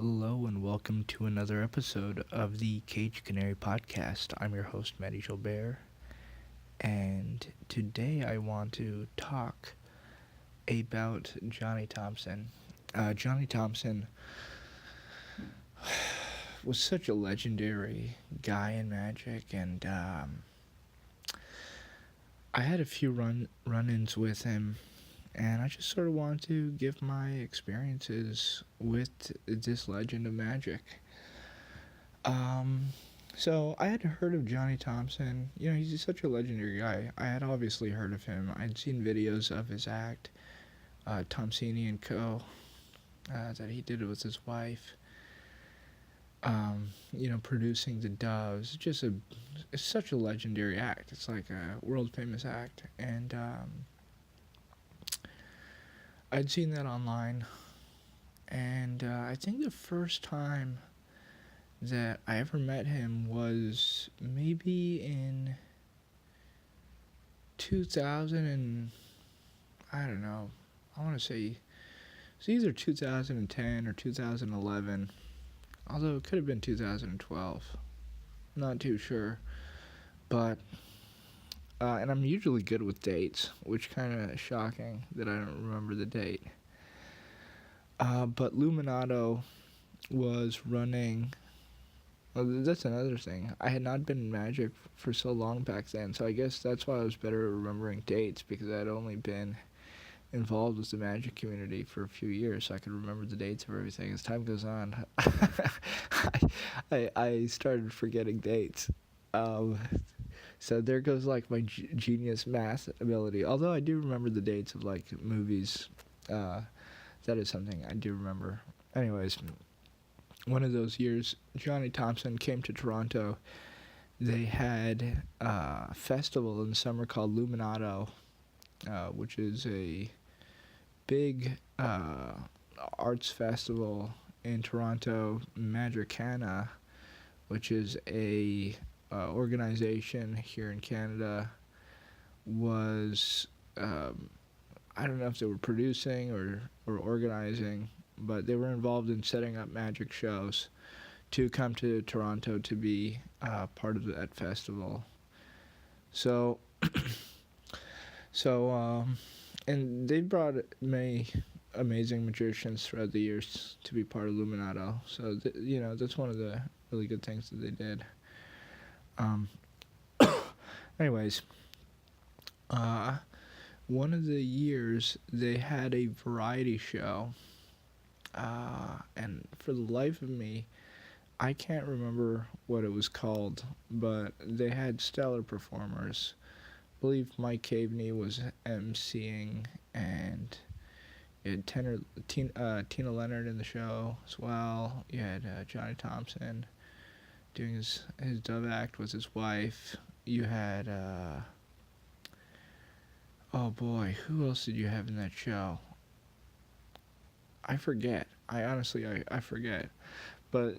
Hello and welcome to another episode of the CAGED Canary podcast. I'm your host, Matty Gilbert, and today I want to talk about Johnny Thompson. Johnny Thompson was such a legendary guy in Magic, and I had a few run-ins with him, and I just sort of want to give my experiences with this legend of Magic. So I had heard of Johnny Thompson. He's such a legendary guy. I had obviously heard of him. I'd seen videos of his act, Thompsoni and Co., that he did it with his wife. Producing the doves. It's such a legendary act. It's like a world famous act, and I'd seen that online, and I think the first time that I ever met him was maybe in 2000 and, I don't know, I want to say it's either 2010 or 2011, although it could have been 2012, not too sure, but, and I'm usually good with dates, which kind of shocking that I don't remember the date, but Luminato was running. Well, that's another thing. I had not been in Magic for so long back then, so I guess that's why I was better at remembering dates, because I'd only been involved with the Magic community for a few years, so I could remember the dates of everything. As time goes on, I started forgetting dates. So there goes like my genius math ability. Although I do remember the dates of like movies. That is something I do remember. Anyways, one of those years, Johnny Thompson came to Toronto. They had a festival in the summer called Luminato, which is a big arts festival in Toronto. Magicana, which is a organization here in Canada, was I don't know if they were producing or organizing, but they were involved in setting up magic shows to come to Toronto to be part of that festival. So, and they brought many amazing magicians throughout the years to be part of Luminato. So, that's one of the really good things that they did. Anyways, one of the years they had a variety show, and for the life of me, I can't remember what it was called, but they had stellar performers. I believe Mike Caveney was emceeing, and you had Tina Leonard in the show as well. You had Johnny Thompson doing his dove act with his wife. You had, oh boy, who else did you have in that show? I forget. I honestly forget. But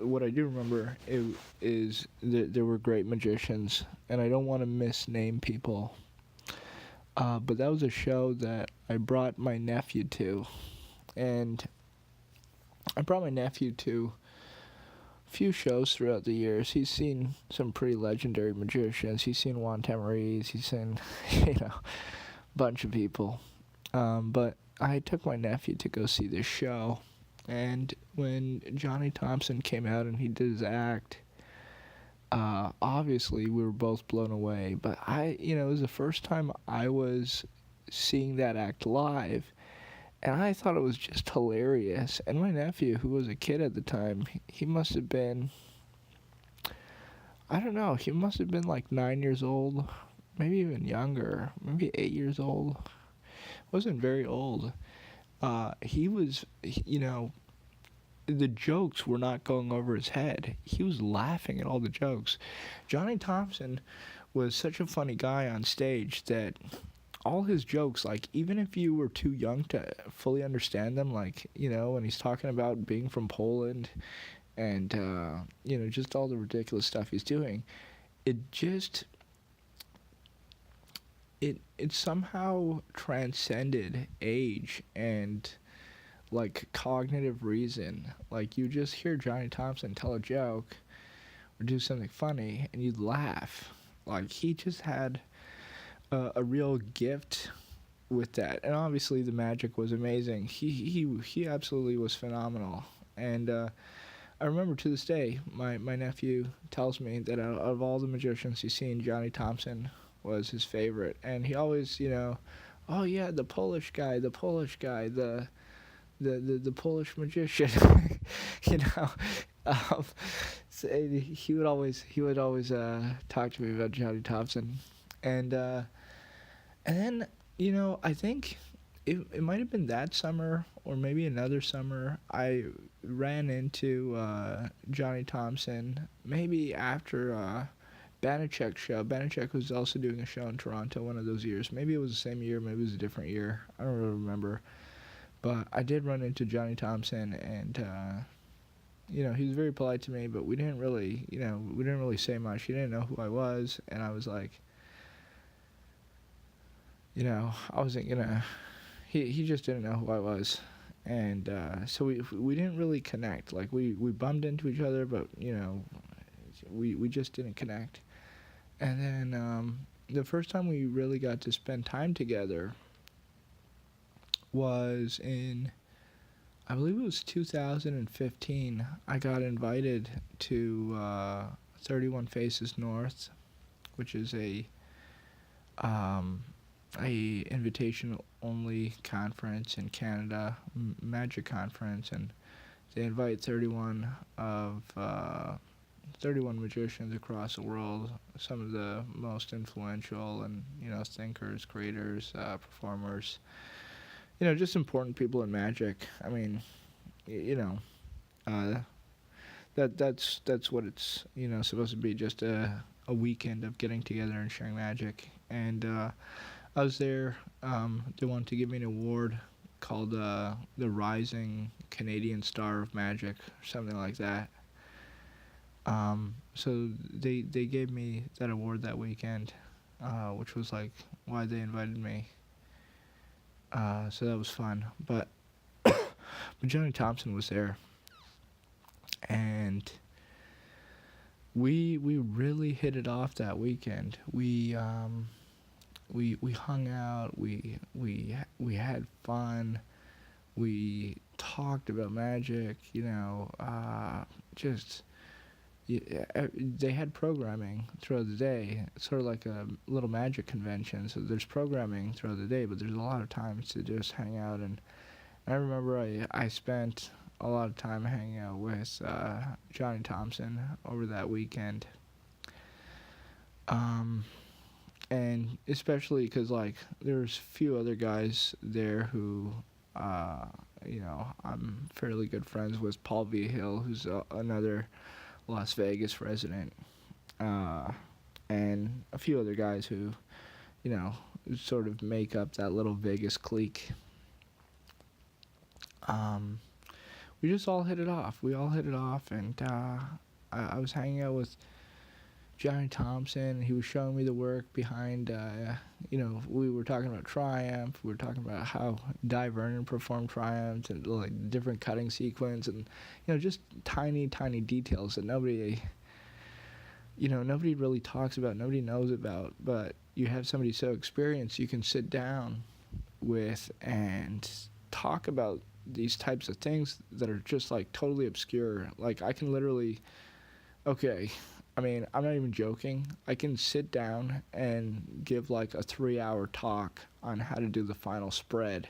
what I do remember is that there were great magicians, and I don't want to misname people. But that was a show that I brought my nephew to, and I brought my nephew to a few shows throughout the years. He's seen some pretty legendary magicians. He's seen Juan Tamariz. He's seen, a bunch of people. But I took my nephew to go see this show, and when Johnny Thompson came out and he did his act, obviously we were both blown away, but it was the first time I was seeing that act live, and I thought it was just hilarious. And my nephew, who was a kid at the time, he must have been, I don't know, he must have been like 9 years old, maybe even younger, maybe 8 years old. Wasn't very old. He was, the jokes were not going over his head. He was laughing at all the jokes. Johnny Thompson was such a funny guy on stage that all his jokes, like, even if you were too young to fully understand them, like, when he's talking about being from Poland and, just all the ridiculous stuff he's doing, it somehow transcended age and like cognitive reason. Like you just hear Johnny Thompson tell a joke or do something funny and you'd laugh. Like he just had a real gift with that, and obviously the magic was amazing. He absolutely was phenomenal, and I remember to this day my nephew tells me that out of all the magicians he's seen, Johnny Thompson was his favorite, and he always, oh yeah, the Polish guy, the Polish magician, you know. Um, so he would always talk to me about Johnny Thompson, and then I think it might have been that summer or maybe another summer I ran into Johnny Thompson maybe after Banachek's show. Banachek was also doing a show in Toronto one of those years. Maybe it was the same year, maybe it was a different year. I don't really remember. But I did run into Johnny Thompson, and he was very polite to me, but we didn't really say much. He didn't know who I was, and I was like, I wasn't gonna. He just didn't know who I was, and so we didn't really connect. Like we bumped into each other, but we just didn't connect. And then the first time we really got to spend time together was in, I believe it was 2015. I got invited to 31 Faces North, which is a invitation only conference in Canada, magic conference, and they invite 31 magicians across the world, some of the most influential and thinkers, creators, performers, just important people in magic. I mean, that's what it's supposed to be, just a weekend of getting together and sharing magic. And I was there. They wanted to give me an award called the Rising Canadian Star of Magic, or something like that. So they gave me that award that weekend, which was like why they invited me. So that was fun. But Johnny Thompson was there, and we really hit it off that weekend. We hung out. We had fun. We talked about magic. They had programming throughout the day. It's sort of like a little magic convention. So there's programming throughout the day, but there's a lot of times to just hang out. And I remember I spent a lot of time hanging out with Johnny Thompson over that weekend. And especially because there's a few other guys there who I'm fairly good friends with. Paul Vigil, who's another Las Vegas resident, and a few other guys who sort of make up that little Vegas clique. We just all hit it off. And I was hanging out with Johnny Thompson. He was showing me the work behind, we were talking about Triumph. We were talking about how Di Vernon performed Triumph and like different cutting sequence and, just tiny details that nobody really talks about, nobody knows about. But you have somebody so experienced you can sit down with and talk about these types of things that are just like totally obscure. Like I can literally, I'm not even joking. I can sit down and give like a 3-hour talk on how to do the final spread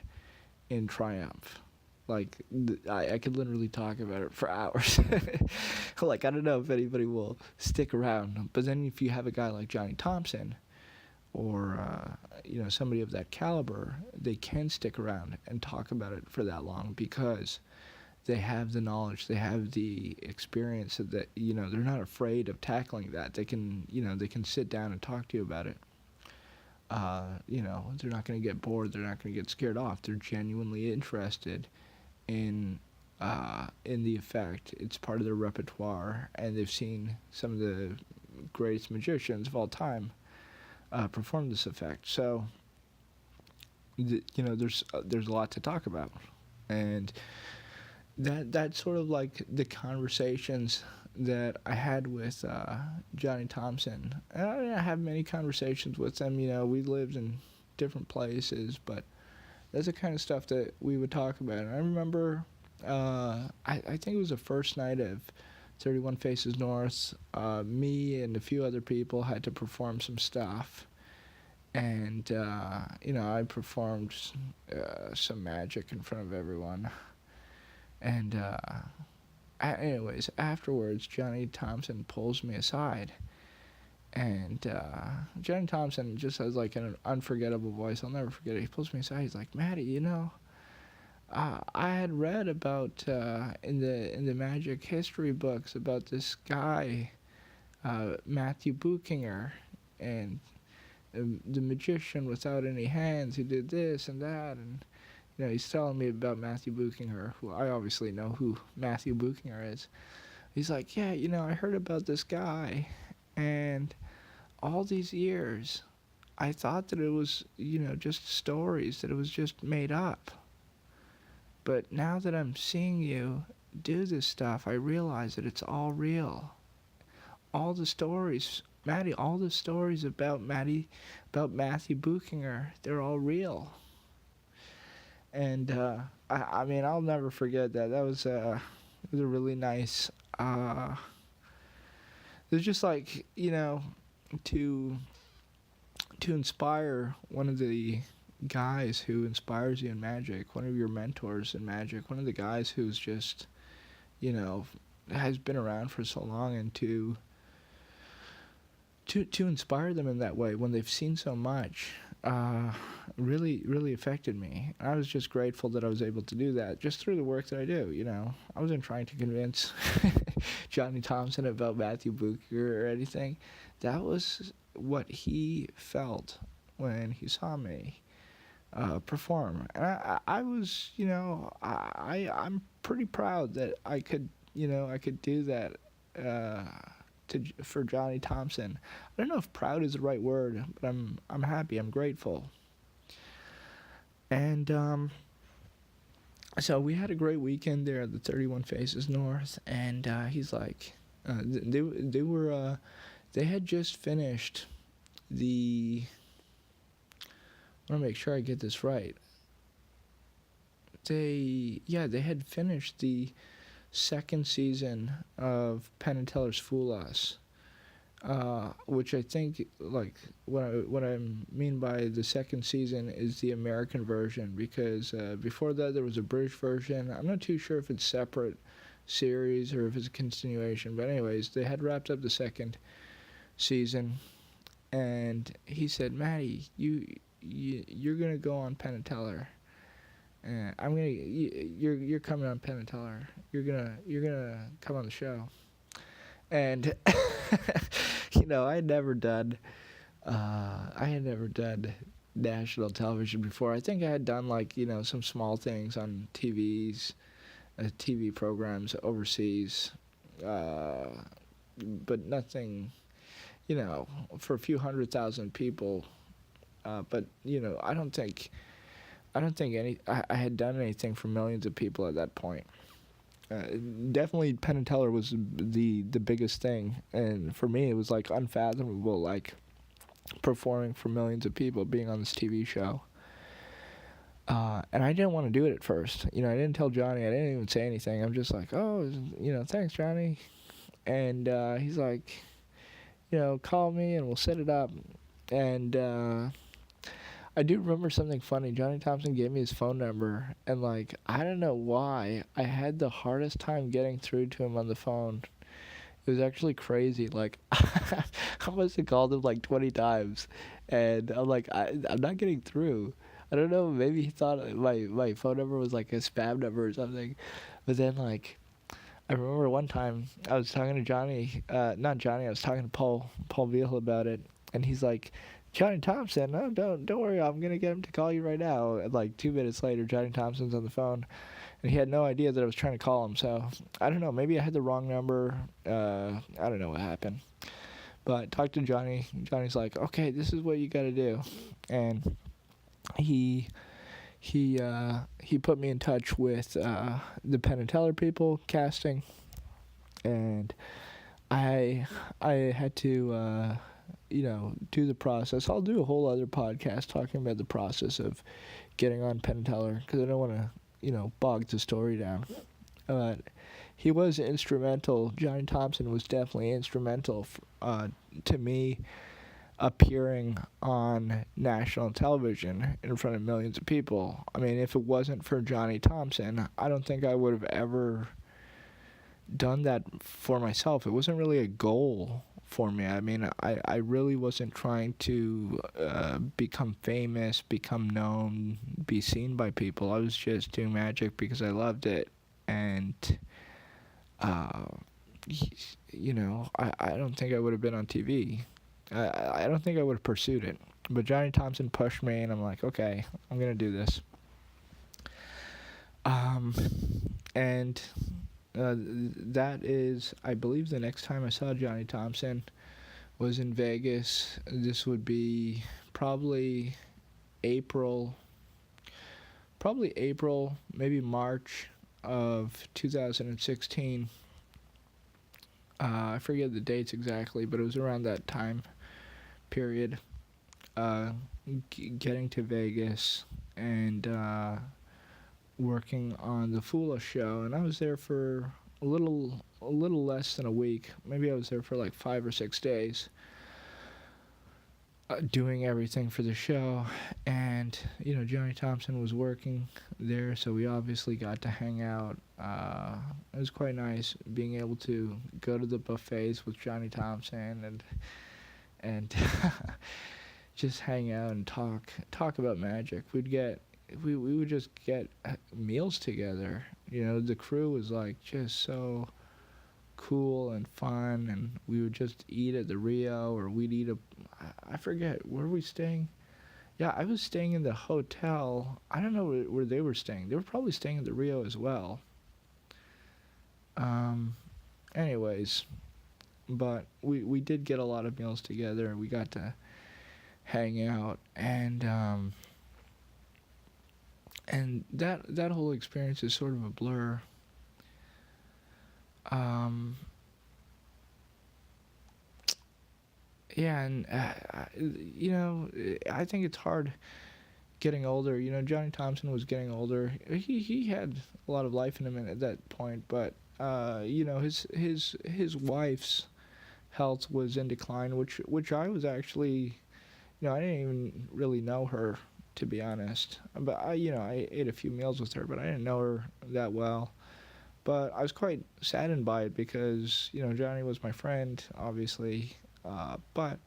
in Triumph. Like, I could literally talk about it for hours. Like, I don't know if anybody will stick around. But then if you have a guy like Johnny Thompson or, somebody of that caliber, they can stick around and talk about it for that long because they have the knowledge, they have the experience that, they're not afraid of tackling that. They can, they can sit down and talk to you about it. They're not going to get bored. They're not going to get scared off. They're genuinely interested in the effect. It's part of their repertoire, and they've seen some of the greatest magicians of all time perform this effect. So, there's a lot to talk about. And that's sort of like the conversations that I had with Johnny Thompson. And I didn't have many conversations with him. We lived in different places, but that's the kind of stuff that we would talk about. And I remember, I think it was the first night of 31 Faces North. Me and a few other people had to perform some stuff. And, I performed some magic in front of everyone. And, anyways, afterwards, Johnny Thompson pulls me aside. And Johnny Thompson just has like an unforgettable voice. I'll never forget it. He pulls me aside. He's like, Maddie, I had read about in the magic history books about this guy, Matthew Buchinger, and the magician without any hands who did this and that. And he's telling me about Matthew Buchinger, who I obviously know who Matthew Buchinger is. He's like, yeah, I heard about this guy, and all these years, I thought that it was, just stories, that it was just made up. But now that I'm seeing you do this stuff, I realize that it's all real. All the stories, Maddie, all the stories about Matthew Buchinger, they're all real. And I mean, I'll never forget that. That was a really nice. It was just like to inspire one of the guys who inspires you in magic, one of your mentors in magic, one of the guys who's just has been around for so long, and to inspire them in that way when they've seen so much. Really affected me. I was just grateful that I was able to do that just through the work that I do. I wasn't trying to convince Johnny Thompson about Matthew Buchinger or anything. That was what he felt when he saw me perform, and I was, I'm pretty proud that I could do that for Johnny Thompson. I don't know if proud is the right word, but I'm happy. I'm grateful. And so we had a great weekend there at the 31 Faces North, and he's like, they had just finished the. I want to make sure I get this right. They had finished the second season of Penn and Teller's Fool Us, which I think, like, what I mean by the second season is the American version, because before that there was a British version. I'm not too sure if it's separate series or if it's a continuation, but anyways, they had wrapped up the second season, and he said, Maddie, you're gonna go on Penn and Teller. You're coming on Penn and Teller. You're gonna come on the show. And I had never done national television before. I think I had done some small things on TV programs overseas, but nothing, for a few 100,000 people. But I don't think I had done anything for millions of people at that point. Definitely Penn and Teller was the biggest thing, and for me it was like unfathomable, like performing for millions of people, being on this TV show. And I didn't want to do it at first. I didn't tell Johnny. I didn't even say anything. I'm just like, oh, thanks, Johnny. And he's like, call me and we'll set it up. And I do remember something funny. Johnny Thompson gave me his phone number, and I don't know why, I had the hardest time getting through to him on the phone. It was actually crazy. I must have called him 20 times, and I'm like, I'm not getting through. I don't know, maybe he thought my phone number was a spam number or something. But then I remember one time I was talking to Johnny, not Johnny, I was talking to Paul Veal about it, and he's like, Johnny Thompson, no, don't worry, I'm gonna get him to call you right now. And 2 minutes later, Johnny Thompson's on the phone, and he had no idea that I was trying to call him. So I don't know, maybe I had the wrong number. I don't know what happened, but talked to Johnny. Johnny's like, okay, this is what you gotta do, and he he put me in touch with the Penn and Teller people casting, and I had to do the process. I'll do a whole other podcast talking about the process of getting on Penn and Teller, because I don't want to bog the story down. But he was instrumental. Johnny Thompson was definitely instrumental to me appearing on national television in front of millions of people. I mean, if it wasn't for Johnny Thompson, I don't think I would have ever done that for myself. It wasn't really a goal for me. I mean, I really wasn't trying to become famous, become known, be seen by people. I was just doing magic because I loved it. And, I don't think I would have been on TV. I don't think I would have pursued it. But Johnny Thompson pushed me, and I'm like, okay, I'm going to do this. And that is, I believe the next time I saw Johnny Thompson was in Vegas. This would be probably April, maybe March of 2016. I forget the dates exactly, but it was around that time period. Getting to Vegas and working on the Foolish show, and I was there for a little less than a week. Maybe I was there for like 5 or 6 days, doing everything for the show. And Johnny Thompson was working there, so we obviously got to hang out. It was quite nice being able to go to the buffets with Johnny Thompson and just hang out and talk about magic. We would just get meals together. The crew was like just so cool and fun, and we would just eat at the Rio, or we'd eat I forget, where were we staying? Yeah, I was staying in the hotel. I don't know where they were staying. They were probably staying at the Rio as well. Anyways, but we did get a lot of meals together, and we got to hang out, and that whole experience is sort of a blur. Yeah, and I think it's hard getting older. Johnny Thompson was getting older. He had a lot of life in him at that point, but his wife's health was in decline, which I was actually, I didn't even really know her, to be honest. But I ate a few meals with her, but I didn't know her that well. But I was quite saddened by it because Johnny was my friend, obviously. But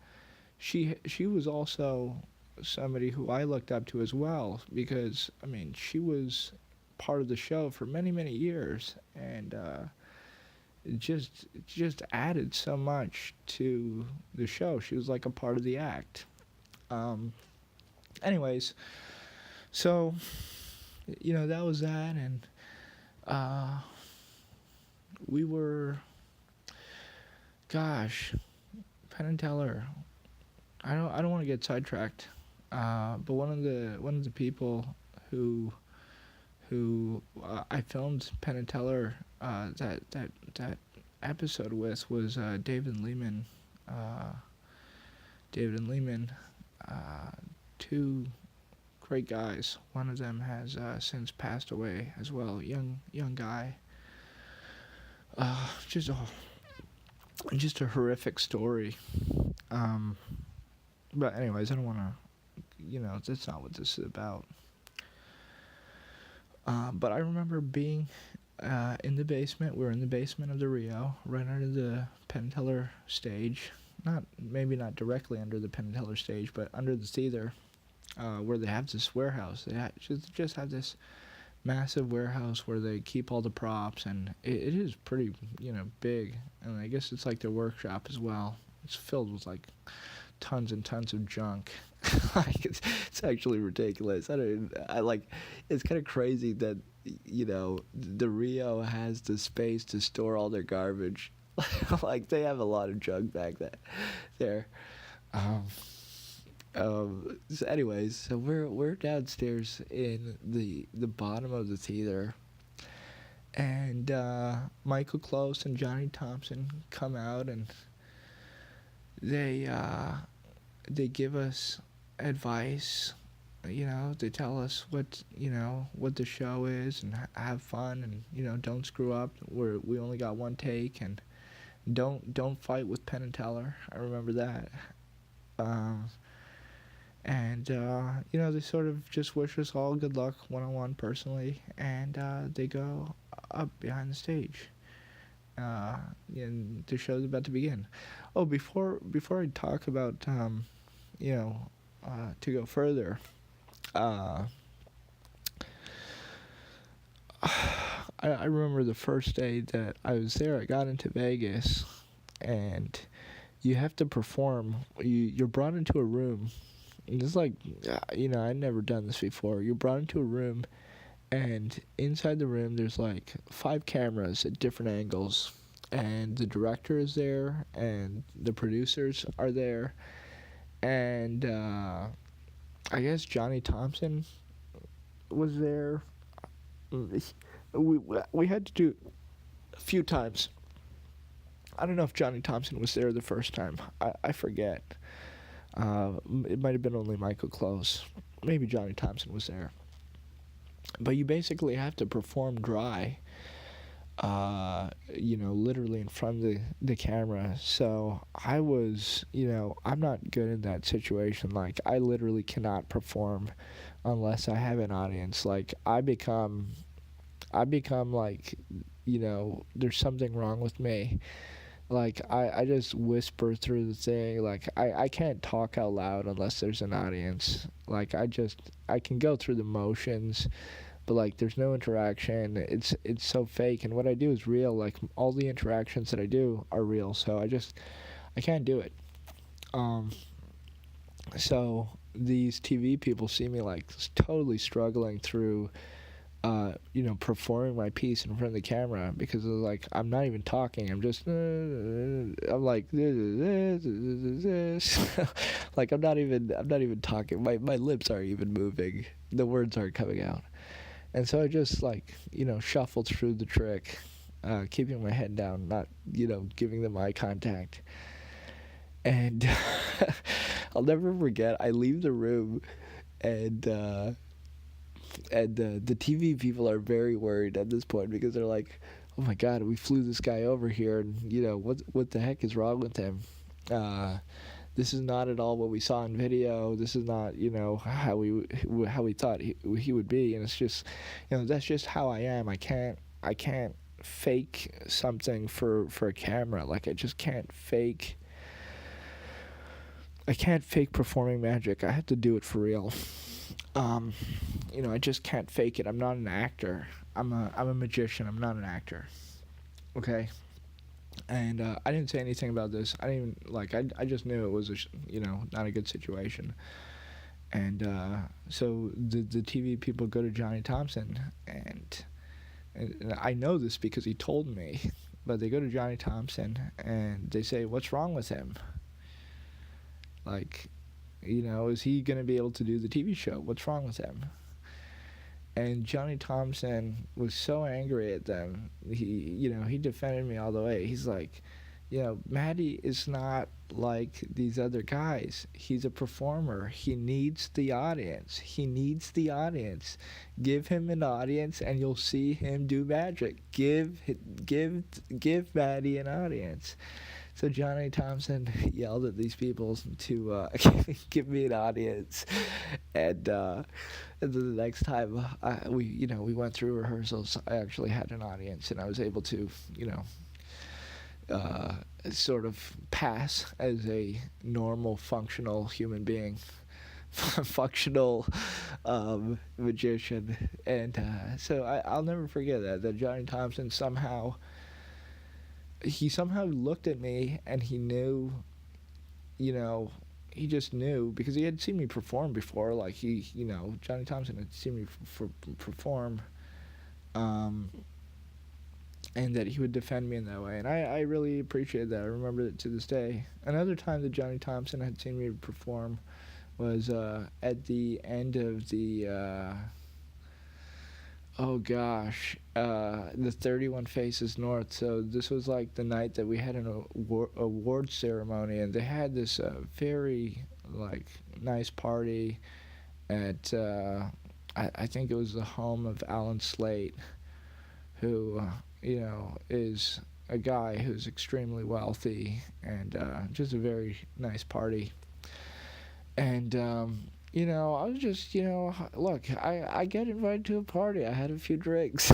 she was also somebody who I looked up to as well, because I mean, she was part of the show for many, many years, and it just added so much to the show. She was like a part of the act. Anyways, so that was that, and we were, gosh, Penn and Teller. I don't want to get sidetracked, but one of the people who I filmed Penn and Teller that episode with was David Lehman. Two great guys. One of them has since passed away as well. Young guy. Just a horrific story. But anyways, I don't want to, that's not what this is about. But I remember being in the basement. We were in the basement of the Rio, right under the Penn and Teller stage. Maybe not directly under the Penn and Teller stage, but under the theater, where they have this warehouse. They just have this massive warehouse where they keep all the props, and it is pretty, big. And I guess it's like their workshop as well. It's filled with like tons and tons of junk. Like it's actually ridiculous. It's kind of crazy that the Rio has the space to store all their garbage. Like they have a lot of junk back there. Anyways, so we're downstairs in the bottom of the theater, and Michael Close and Johnny Thompson come out, and they they give us advice. They tell us what the show is, and have fun, and don't screw up. We only got one take, and don't fight with Penn and Teller. I remember that. And they sort of just wish us all good luck one-on-one personally, and they go up behind the stage. And the show's about to begin. Oh, before I talk about to go further, I remember the first day that I was there. I got into Vegas, and you have to perform. You're brought into a room. And it's like, I'd never done this before. You're brought into a room, and inside the room there's like 5 cameras at different angles, and the director is there, and the producers are there, and I guess Johnny Thompson was there. We had to do a few times. I don't know if Johnny Thompson was there the first time. I forget. It might have been only Michael Close. Maybe Johnny Thompson was there. But you basically have to perform dry, literally in front of the camera. So I was, I'm not good in that situation. Like, I literally cannot perform unless I have an audience. Like, I become like, there's something wrong with me. Like, I just whisper through the thing. Like, I can't talk out loud unless there's an audience. Like, I can go through the motions, but, like, there's no interaction. It's so fake, and what I do is real. Like, all the interactions that I do are real, so I can't do it. So these TV people see me, like, totally struggling through performing my piece in front of the camera, because of, like, I'm not even talking. I'm just I'm like this. Like, I'm not even talking. My lips aren't even moving. The words aren't coming out. And so I just, like, shuffled through the trick, keeping my head down, not giving them eye contact. And I'll never forget, I leave the room, and the TV people are very worried at this point, because they're like, oh my God, we flew this guy over here, and what the heck is wrong with him? This is not at all what we saw in video. This is not how we thought he would be, and it's just that's just how I am. I can't fake something for a camera. Like, I just can't fake. I can't fake performing magic. I have to do it for real. I just can't fake it. I'm not an actor. I'm a magician. I'm not an actor. Okay? And I didn't say anything about this. I didn't even, I just knew it was not a good situation. And so the TV people go to Johnny Thompson, and I know this because he told me, but they go to Johnny Thompson, and they say, what's wrong with him? Like, is he going to be able to do the TV show? What's wrong with him? And Johnny Thompson was so angry at them. He defended me all the way. He's like, Maddie is not like these other guys. He's a performer. He needs the audience. Give him an audience, and you'll see him do magic. Give Maddie an audience. So Johnny Thompson yelled at these people to give me an audience, and then the next time we went through rehearsals, I actually had an audience, and I was able to sort of pass as a normal, functional human being, functional magician, and so I'll never forget that Johnny Thompson somehow looked at me, and he knew, he just knew, because he had seen me perform before. Like, Johnny Thompson had seen me perform, and that he would defend me in that way. And I really appreciated that. I remember it to this day. Another time that Johnny Thompson had seen me perform was at the end of the oh gosh, the 31 Faces North. So this was like the night that we had an award ceremony, and they had this very like nice party at I think it was the home of Alan Sleight, who is a guy who's extremely wealthy, and just a very nice party. And I was just, look, I get invited to a party. I had a few drinks,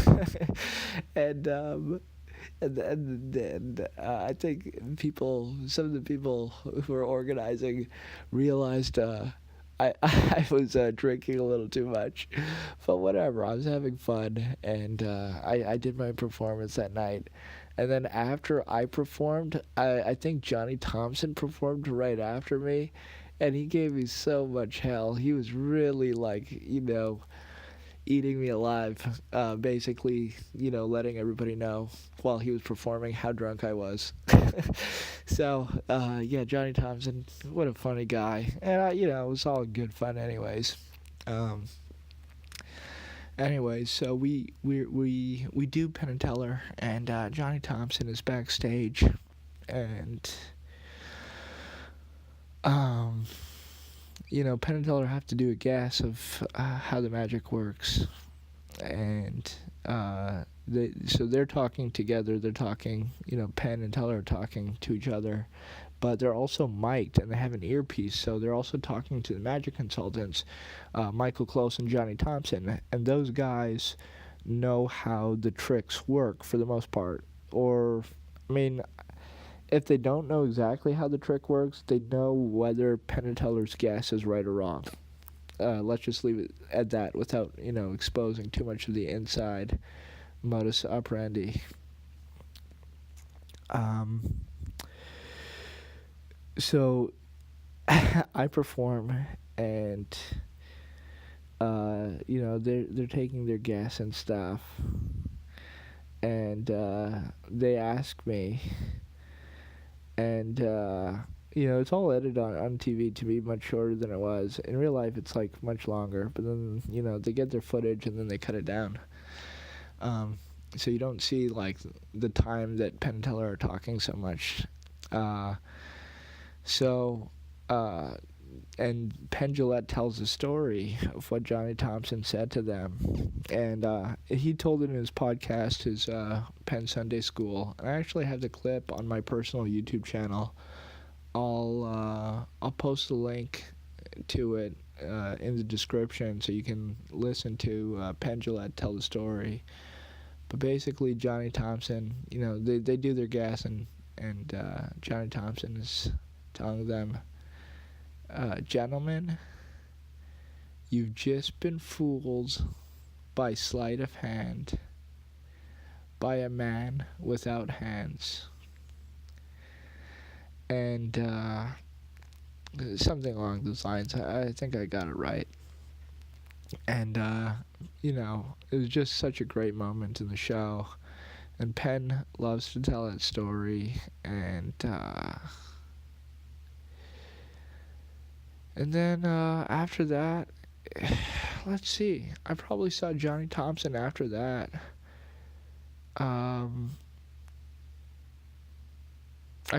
and I think some of the people who were organizing, realized I was drinking a little too much, but whatever. I was having fun, and I did my performance that night. And then after I performed, I think Johnny Thompson performed right after me, and he gave me so much hell. He was really like, eating me alive, basically, letting everybody know while he was performing how drunk I was. So, yeah, Johnny Thompson, what a funny guy. And, it was all good fun anyways. Anyways, so we do Penn and Teller, and Johnny Thompson is backstage, and Penn and Teller have to do a guess of how the magic works, and they're talking together. They're talking, Penn and Teller are talking to each other, but they're also mic'd, and they have an earpiece, so they're also talking to the magic consultants, Michael Close and Johnny Thompson, and those guys know how the tricks work for the most part. Or, I mean, if they don't know exactly how the trick works, they know whether Penn and Teller's guess is right or wrong. Let's just leave it at that without, exposing too much of the inside modus operandi. So I perform, and they're taking their guess and stuff, and they ask me, and it's all edited on TV to be much shorter than it was. In real life, it's like much longer, but then they get their footage and then they cut it down. So you don't see like the time that Penn and Teller are talking so much. And Penn Jillette tells the story of what Johnny Thompson said to them, and he told it in his podcast, his Penn Sunday School. And I actually have the clip on my personal YouTube channel. I'll post the link to it in the description, so you can listen to Penn Jillette tell the story. But basically, Johnny Thompson, they do their guess, and Johnny Thompson is telling them, gentlemen, you've just been fooled by sleight of hand by a man without hands. And something along those lines. I think I got it right. And, it was just such a great moment in the show. And Penn loves to tell that story. And then after that, let's see. I probably saw Johnny Thompson after that. I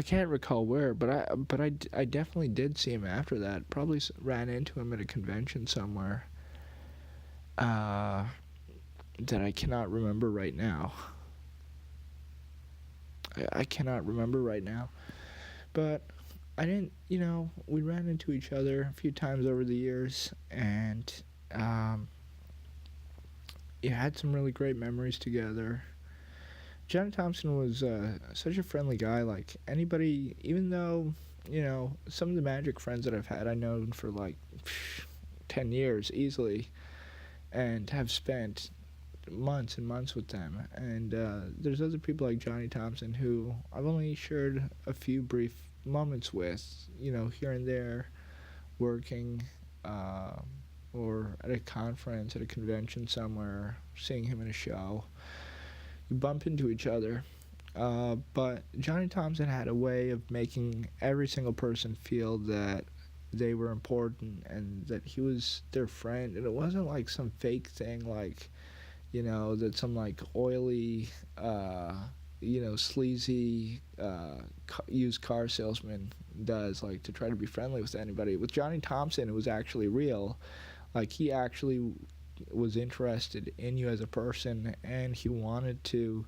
can't recall where, but I definitely did see him after that. Probably ran into him at a convention somewhere. That I cannot remember right now. I cannot remember right now. But I didn't, we ran into each other a few times over the years, and had some really great memories together. Johnny Thompson was such a friendly guy. Like, anybody, even though, some of the magic friends that I've had, I've known for like 10 years easily, and have spent months and months with them. And there's other people like Johnny Thompson who I've only shared a few brief moments with, here and there, working, or at a conference, at a convention somewhere, seeing him in a show. You bump into each other. But Johnny Thompson had a way of making every single person feel that they were important and that he was their friend, and it wasn't like some fake thing like, that some like oily, sleazy used car salesman does, like to try to be friendly with anybody. With Johnny Thompson, it was actually real. Like he actually was interested in you as a person, and he wanted to,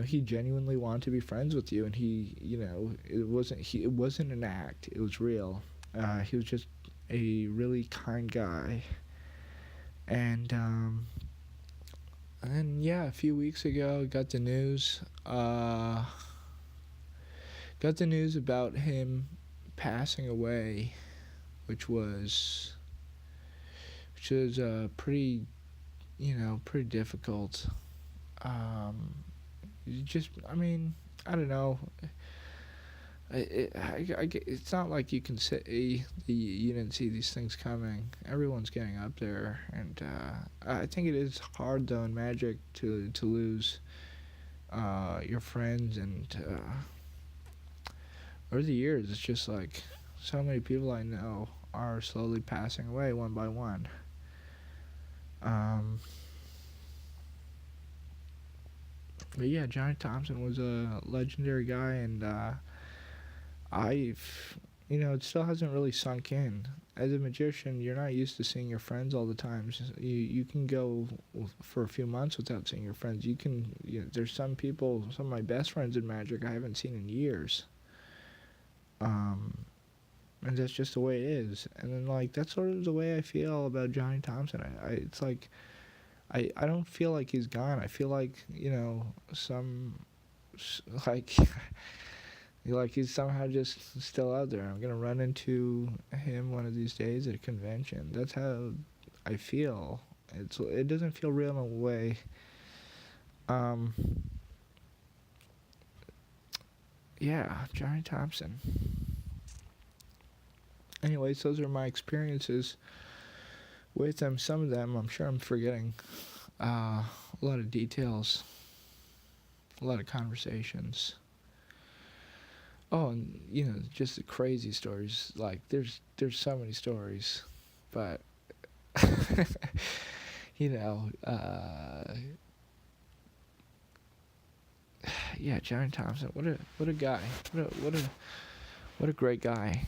he genuinely wanted to be friends with you, and it wasn't an act, it was real. He was just a really kind guy. And yeah, a few weeks ago, got the news. Got the news about him passing away, which was pretty, pretty difficult. I mean, I don't know. It's not like you can say you didn't see these things coming. Everyone's getting up there, and I think it is hard though in Magic to lose your friends, and over the years, it's just like so many people I know are slowly passing away one by one. But yeah, Johnny Thompson was a legendary guy, and it still hasn't really sunk in. As a magician, you're not used to seeing your friends all the time. You can go for a few months without seeing your friends. There's some people, some of my best friends in Magic I haven't seen in years. And that's just the way it is. And then, like, that's sort of the way I feel about Johnny Thompson. It's like, I don't feel like he's gone. I feel like, like, like he's somehow just still out there. I'm going to run into him one of these days at a convention. That's how I feel. It doesn't feel real in a way. Yeah, Johnny Thompson. Anyways, those are my experiences with them. Some of them, I'm sure I'm forgetting a lot of details, a lot of conversations. Oh, and just the crazy stories. Like there's so many stories, but yeah, Johnny Thompson. What a guy. What a great guy.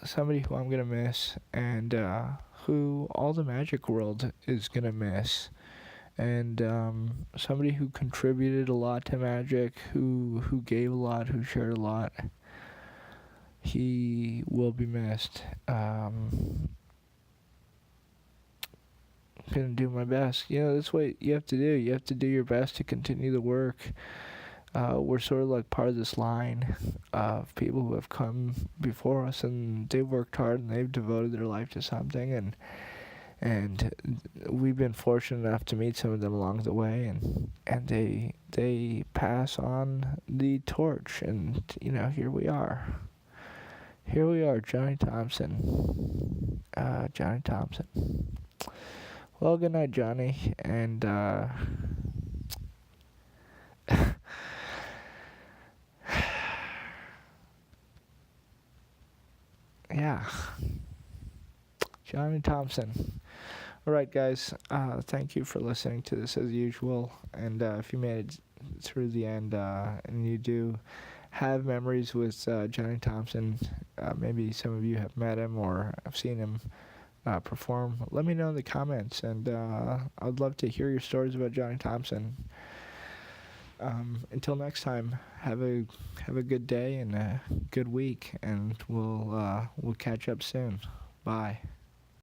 Somebody who I'm gonna miss, and who all the Magic world is gonna miss, and somebody who contributed a lot to Magic, who gave a lot, who shared a lot. He will be missed. Gonna do my best. That's what you have to do. You have to do your best to continue the work. We're sort of like part of this line of people who have come before us, and they've worked hard and they've devoted their life to something, and we've been fortunate enough to meet some of them along the way, and they pass on the torch, and here we are, Johnny Thompson. Johnny Thompson. Well, good night, Johnny, and yeah, Johnny Thompson. Alright, guys, thank you for listening to this as usual, and if you made it through the end, and you do have memories with Johnny Thompson, maybe some of you have met him or have seen him perform, let me know in the comments, and I'd love to hear your stories about Johnny Thompson. Until next time, have a good day and a good week, and we'll catch up soon. Bye.